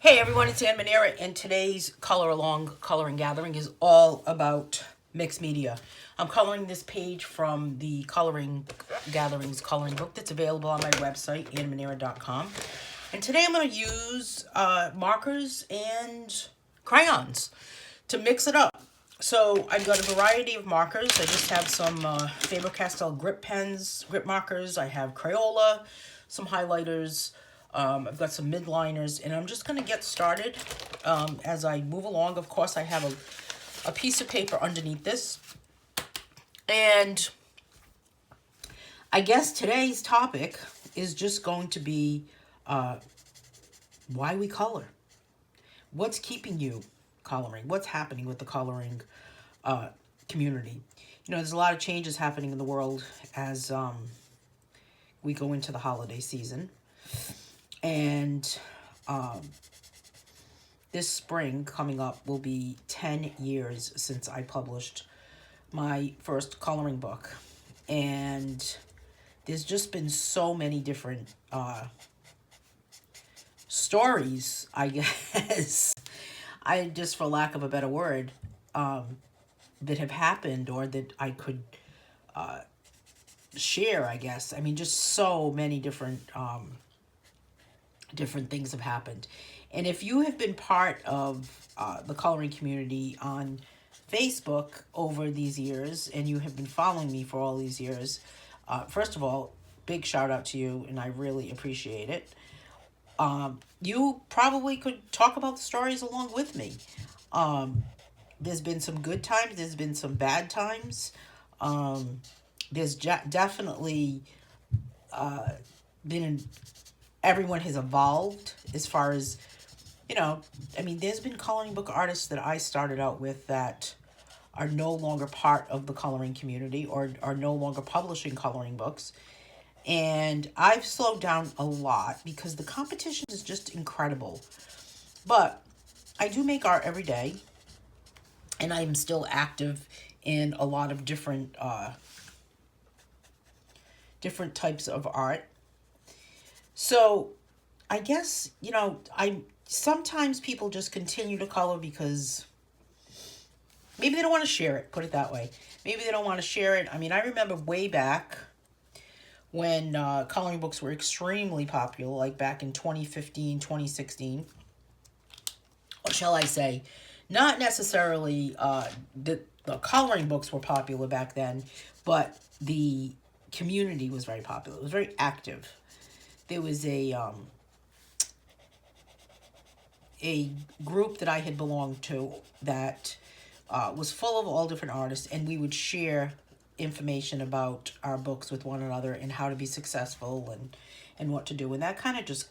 Hey everyone, it's Manera, and today's color along coloring gathering is all about mixed media. I'm coloring this page from the Coloring Gatherings coloring book that's available on my website, manera.com. And today I'm going to use markers and crayons to mix it up. So I've got a variety of markers. I just have some Faber-Castell grip pens, grip markers. I have Crayola, some highlighters. I've got some midliners, and I'm just going to get started as I move along. Of course, I have a piece of paper underneath this. And I guess today's topic is just going to be why we color. What's keeping you coloring? What's happening with the coloring community? You know, there's a lot of changes happening in the world as we go into the holiday season. And this spring coming up will be 10 years since I published my first coloring book. And there's just been so many different stories, I guess, I just, for lack of a better word, that have happened or that I could share, I guess. I mean, just so many different things have happened. And if you have been part of the coloring community on Facebook over these years, and you have been following me for all these years, first of all, big shout out to you, and I really appreciate it. You probably could talk about the stories along with me. There's been some good times, there's been some bad times. There's definitely been everyone has evolved as far as, you know, I mean, there's been coloring book artists that I started out with that are no longer part of the coloring community or are no longer publishing coloring books. And I've slowed down a lot because the competition is just incredible. But I do make art every day, and I'm still active in a lot of different types of art. So I guess, you know, sometimes people just continue to color because maybe they don't want to share it, put it that way. Maybe they don't want to share it. I mean, I remember way back when coloring books were extremely popular, like back in 2015, 2016. Or shall I say, not necessarily the coloring books were popular back then, but the community was very popular. It was very active. There was a group that I had belonged to that was full of all different artists, and we would share information about our books with one another and how to be successful and what to do. And that kind of just,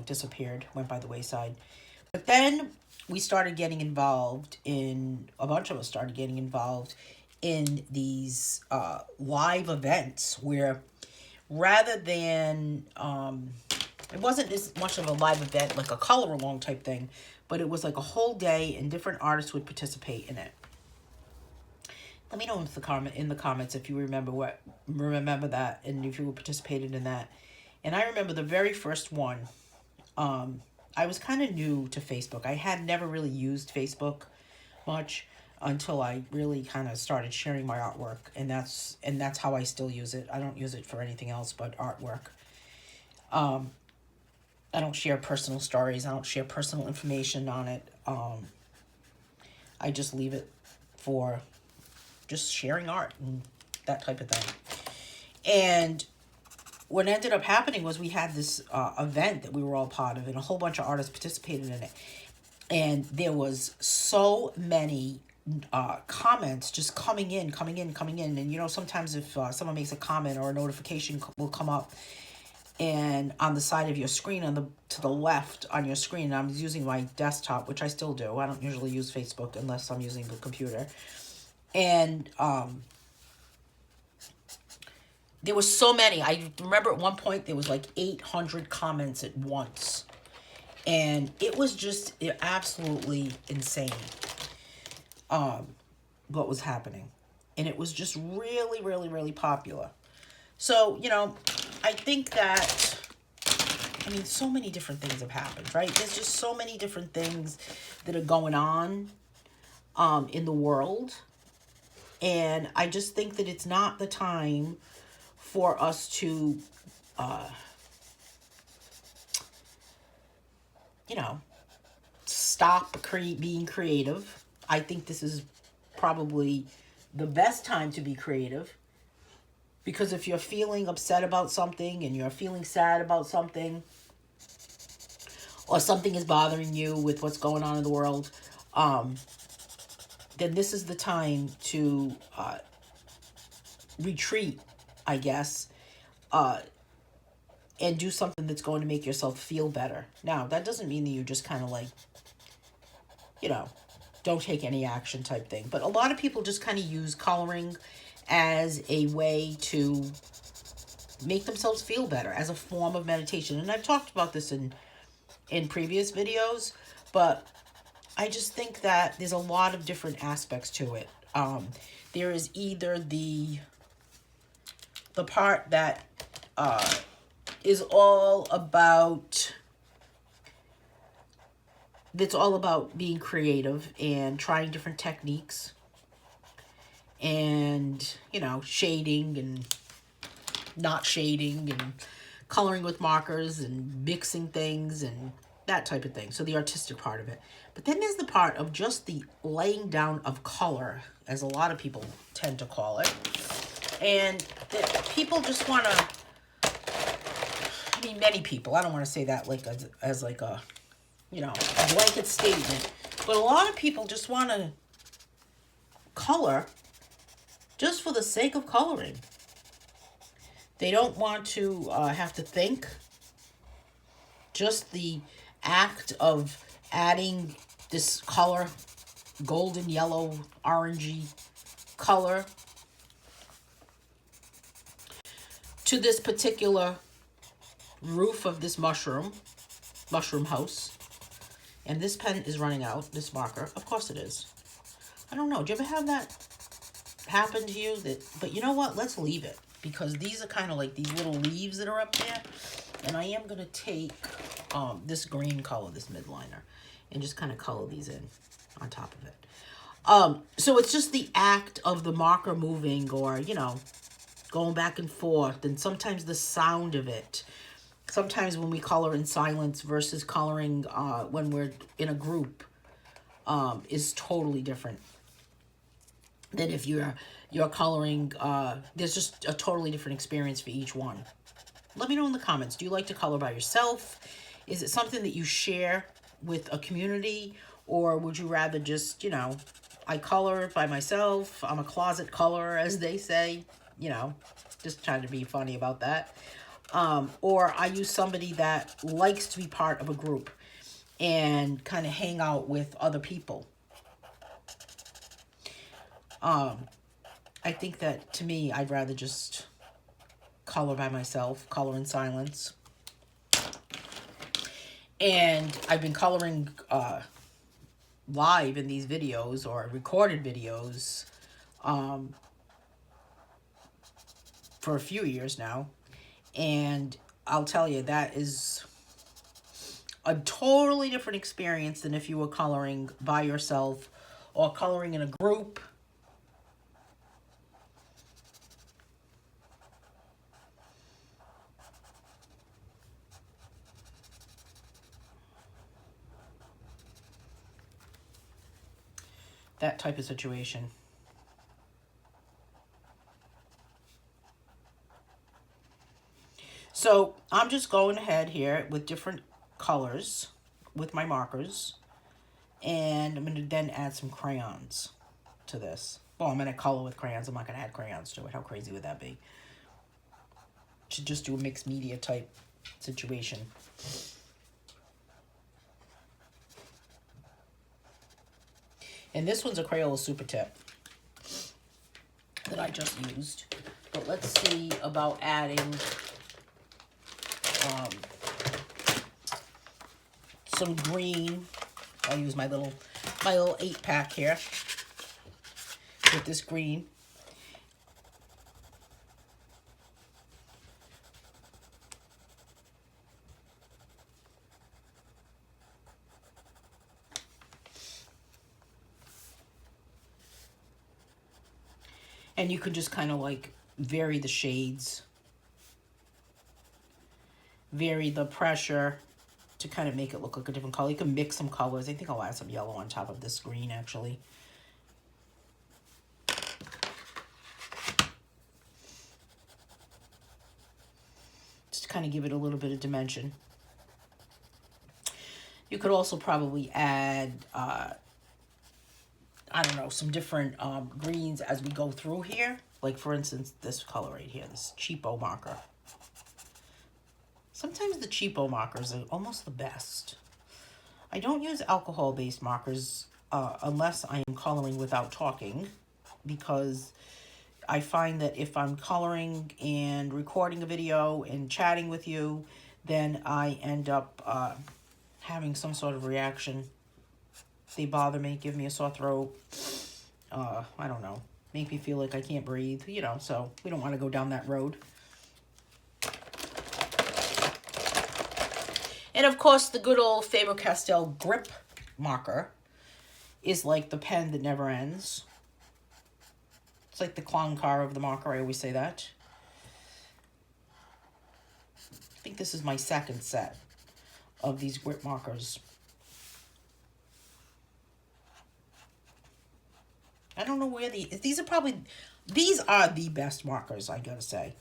disappeared, went by the wayside. But then we started getting involved a bunch of us started getting involved in these live events where rather than, it wasn't as much of a live event like a color along type thing, but it was like a whole day and different artists would participate in it. Let me know in the comments if you remember that, and if you participated in that. And I remember the very first one. I was kind of new to Facebook. I had never really used Facebook much until I really kind of started sharing my artwork, and that's how I still use it. I don't use it for anything else but artwork. I don't share personal stories. I don't share personal information on it. I just leave it for just sharing art and that type of thing. And what ended up happening was we had this event that we were all part of, and a whole bunch of artists participated in it. And there was so many comments just coming in. And, you know, sometimes if someone makes a comment or a notification will come up, and on the side of your screen, to the left on your screen, I'm using my desktop, which I still do. I don't usually use Facebook unless I'm using the computer. And there were so many. I remember at one point there was like 800 comments at once. And it was just absolutely insane what was happening. And it was just really, really, really popular. So, you know, I think that I mean, so many different things have happened, right? There's just so many different things that are going on in the world. And I just think that it's not the time for us to, you know, stop being creative. I think this is probably the best time to be creative. Because if you're feeling upset about something and you're feeling sad about something, or something is bothering you with what's going on in the world, then this is the time to retreat, I guess, and do something that's going to make yourself feel better. Now, that doesn't mean that you just kind of like, you know, don't take any action type thing. But a lot of people just kind of use coloring as a way to make themselves feel better, as a form of meditation. And I've talked about this in previous videos, but I just think that there's a lot of different aspects to it. There is either the part that is all about, that's all about being creative and trying different techniques and, you know, shading and not shading and coloring with markers and mixing things and that type of thing. So the artistic part of it. But then there's the part of just the laying down of color, as a lot of people tend to call it. And that people just want to, I mean, many people, I don't want to say that like as like a, you know, a blanket statement, but a lot of people just want to color just for the sake of coloring. They don't want to have to think. Just the act of adding this color, golden, yellow, orangey color, to this particular roof of this mushroom house. And this pen is running out, this marker. Of course it is. I don't know. Do you ever have that happen to you? But you know what? Let's leave it. Because these are kind of like these little leaves that are up there. And I am going to take this green color, this midliner, and just kind of color these in on top of it. So it's just the act of the marker moving, or, you know, going back and forth. And sometimes the sound of it. Sometimes when we color in silence versus coloring when we're in a group is totally different than if you're coloring. There's just a totally different experience for each one. Let me know in the comments. Do you like to color by yourself? Is it something that you share with a community? Or would you rather just, you know, I color by myself. I'm a closet colorer, as they say. You know, just trying to be funny about that. Or are you somebody that likes to be part of a group and kind of hang out with other people? I think that, to me, I'd rather just color by myself, color in silence. And I've been coloring live in these videos, or recorded videos, for a few years now. And I'll tell you, that is a totally different experience than if you were coloring by yourself or coloring in a group. That type of situation. So I'm just going ahead here with different colors with my markers. And I'm going to then add some crayons to this. Well, I'm going to color with crayons. I'm not going to add crayons to it. How crazy would that be? To just do a mixed media type situation. And this one's a Crayola Super Tip that I just used. But let's see about adding some green. I'll use my little 8-pack here with this green. And you could just kind of like vary the shades, vary the pressure to kind of make it look like a different color. You can mix some colors. I think I'll add some yellow on top of this green actually. Just to kind of give it a little bit of dimension. You could also probably add, I don't know, some different greens as we go through here. Like, for instance, this color right here, this cheapo marker. Sometimes the cheapo markers are almost the best. I don't use alcohol-based markers unless I am coloring without talking, because I find that if I'm coloring and recording a video and chatting with you, then I end up having some sort of reaction. They bother me, give me a sore throat. I don't know, make me feel like I can't breathe, you know, so we don't want to go down that road. And of course, the good old Faber-Castell grip marker is like the pen that never ends. It's like the clown car of the marker, I always say that. I think this is my second set of these grip markers. I don't know where these are the best markers, I gotta say.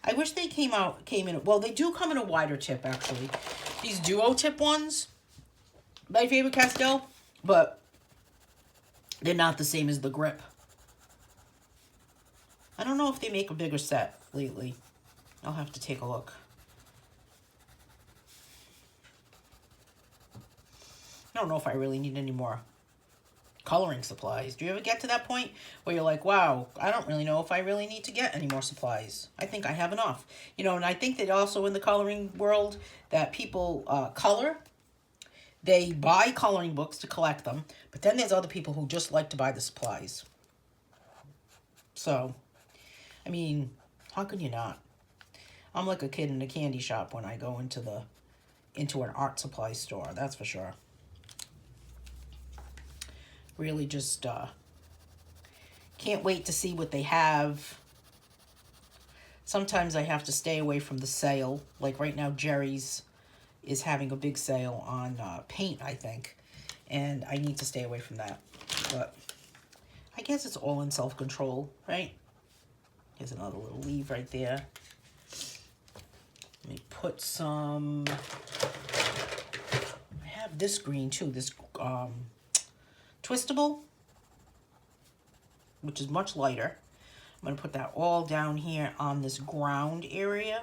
I wish they came in, well, they do come in a wider tip, actually. These duo tip ones by Faber-Castell, but they're not the same as the grip. I don't know if they make a bigger set lately. I'll have to take a look. I don't know if I really need any more coloring supplies. Do you ever get to that point where you're like, wow, I don't really know if I really need to get any more supplies? I think I have enough. You know, and I think that also in the coloring world that people color, they buy coloring books to collect them, but then there's other people who just like to buy the supplies. So, I mean, how can you not? I'm like a kid in a candy shop when I go into an art supply store, that's for sure. Really just can't wait to see what they have. Sometimes I have to stay away from the sale. Like right now, Jerry's is having a big sale on paint, I think. And I need to stay away from that. But I guess it's all in self-control, right? Here's another little leaf right there. Let me put some... I have this green too, this twistable, which is much lighter. I'm going to put that all down here on this ground area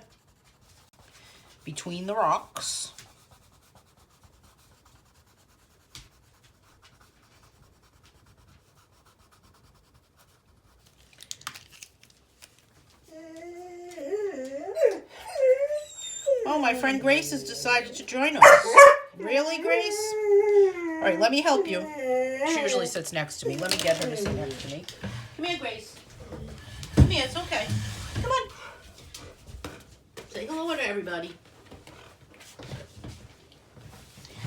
between the rocks. Oh, my friend Grace has decided to join us. Really, Grace? All right, let me help you. She usually sits next to me. Let me get her to sit next to me. Come here, Grace. Come here, it's okay. Come on. Say hello to everybody.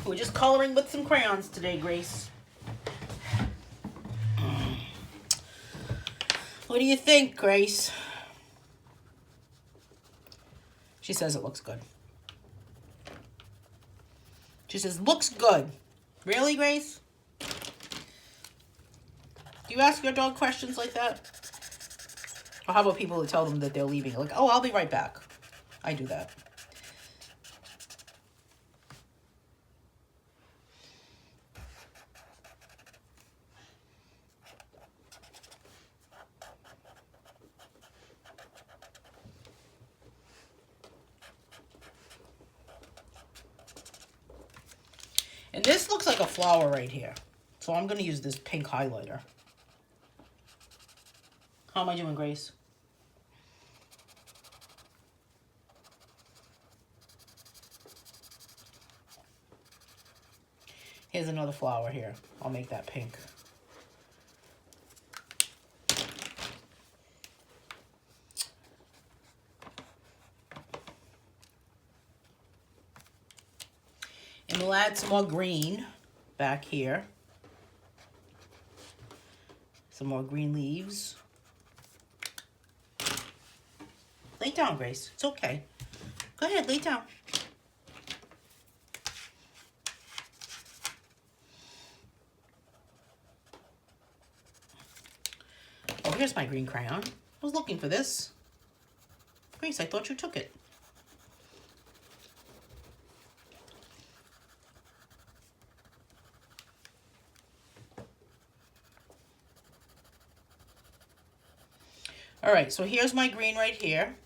We're just coloring with some crayons today, Grace. What do you think, Grace? She says it looks good. She says, looks good. Really, Grace? Do you ask your dog questions like that? Or how about people that tell them that they're leaving? Like, oh, I'll be right back. I do that. And this looks like a flower right here. So I'm going to use this pink highlighter. How am I doing, Grace? Here's another flower here. I'll make that pink. And we'll add some more green back here. Some more green leaves. Lay down, Grace. It's okay. Go ahead, lay down. Oh, here's my green crayon. I was looking for this. Grace, I thought you took it. All right, so here's my green right here.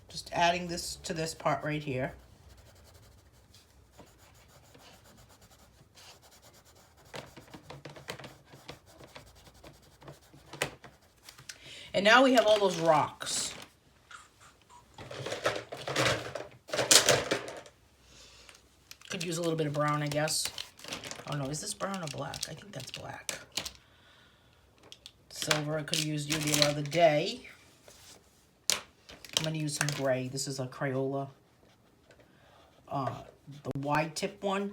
Just adding this to this part right here. And now we have all those rocks. Could use a little bit of brown, I guess. Oh no, is this brown or black? I think that's black. Silver, I could have used you the other day. I'm going to use some gray. This is a Crayola. The wide tip one.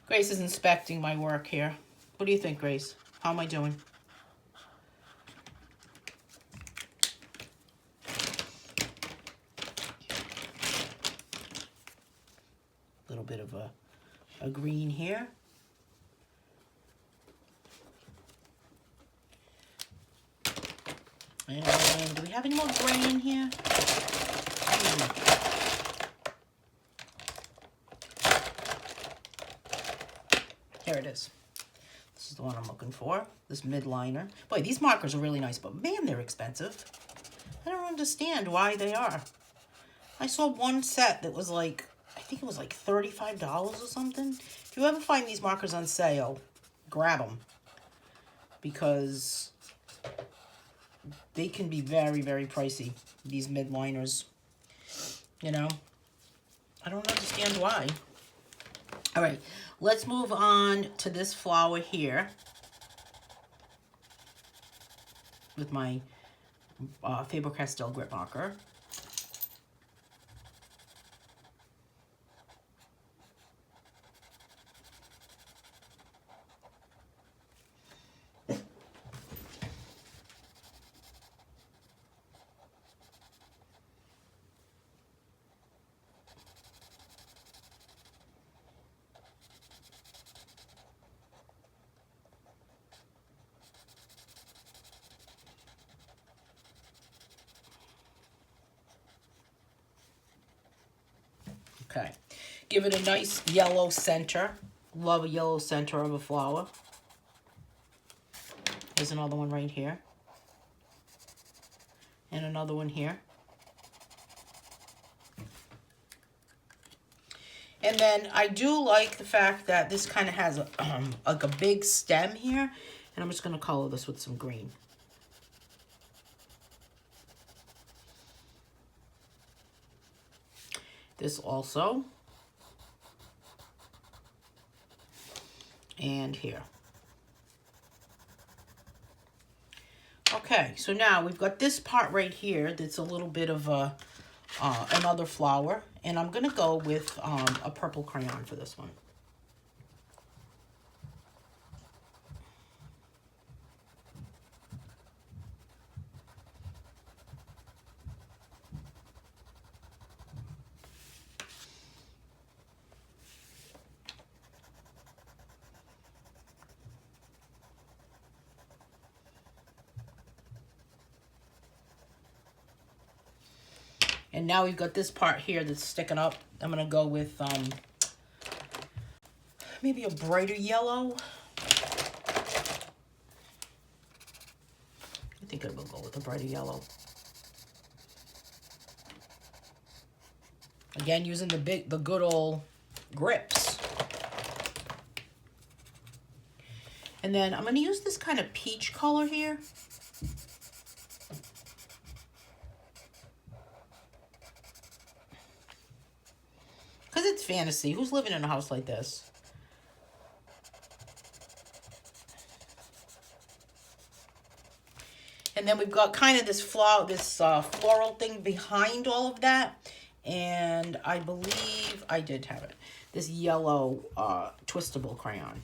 Grace is inspecting my work here. What do you think, Grace? How am I doing? A little bit of a green here. And do we have any more gray in here? Here it is. This is the one I'm looking for. This midliner. Boy, these markers are really nice, but man, they're expensive. I don't understand why they are. I saw one set that was like, I think it was like $35 or something. If you ever find these markers on sale, grab them. Because they can be very, very pricey, these midliners. You know? I don't understand why. All right, let's move on to this flower here with my Faber-Castell grit marker. Okay, give it a nice yellow center. Love a yellow center of a flower. There's another one right here. And another one here. And then I do like the fact that this kind of has like a big stem here. And I'm just going to color this with some green. This also. And here. Okay, so now we've got this part right here that's a little bit of a another flower. And I'm going to go with a purple crayon for this one. And now we've got this part here that's sticking up. I'm going to go with maybe a brighter yellow. I think I will go with a brighter yellow. Again, using the good old grips. And then I'm going to use this kind of peach color here. Because it's fantasy. Who's living in a house like this? And then we've got kind of this flower, this floral thing behind all of that. And I believe I did have it. This yellow twistable crayon.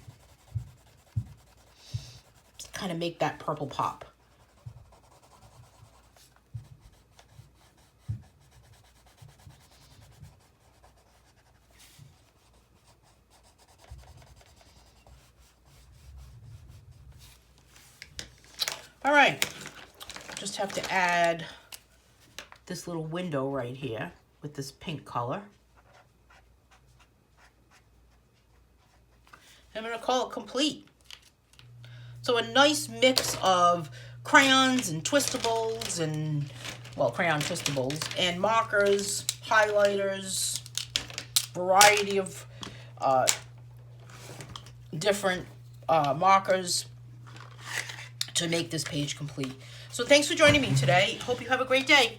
Kind of make that purple pop. All right, just have to add this little window right here with this pink color. I'm gonna call it complete. So a nice mix of crayons and twistables and, well, crayon twistables and markers, highlighters, variety of different markers to make this page complete. So thanks for joining me today. Hope you have a great day.